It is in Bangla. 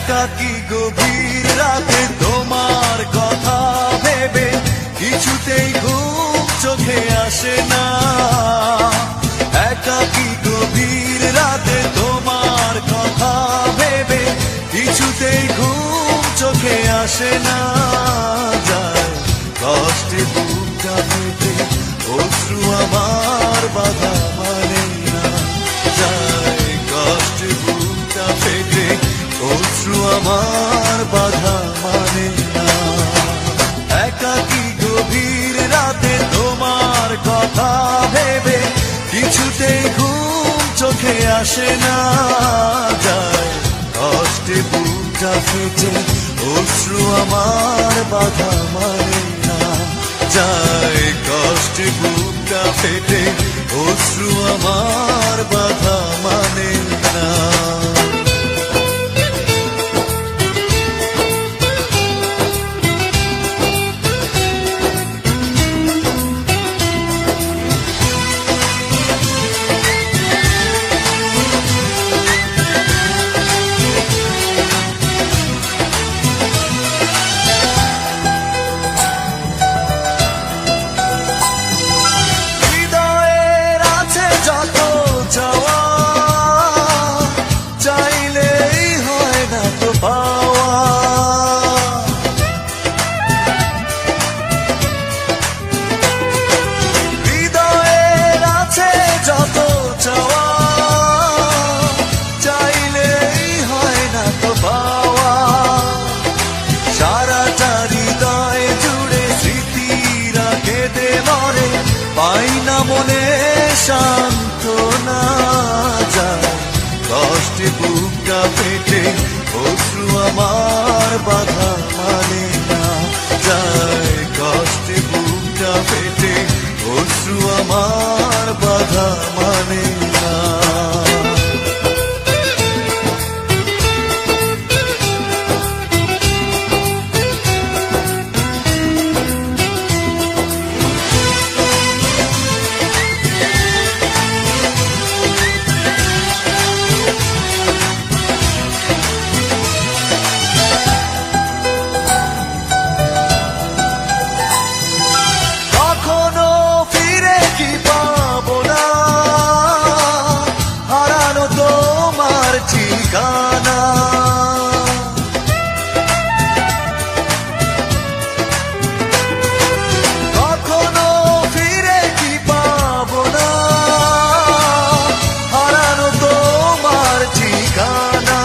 একাকী গভীর রাতে তোমার কথা ভেবে কিছুতেই ঘুম চোখে আসে না। একাকী গভীর রাতে তোমার কথা ভেবে কিছুতেই ঘুম চোখে আসে না। যায় কষ্টে বুকটা ফেটে অশ্রু আমার বাধা মানে না। যায় কষ্টে বুকটা ফেটে অশ্রু আমার বাধা মানে না। একাকী গভীর রাতে তোমার কথা ভেবে কিছুতেই ঘুম চোখে আসে না। যায় কষ্টে বুকটা ফেটে অশ্রু আমার বাধা মানে না। যায় কষ্টে বুকটা ফেটে অশ্রু আমার বাধা মানে না। পাই না মনে সান্ত্বনা। যায় কষ্টে বুকটা ফেটে অশ্রু আমার বাধা মানে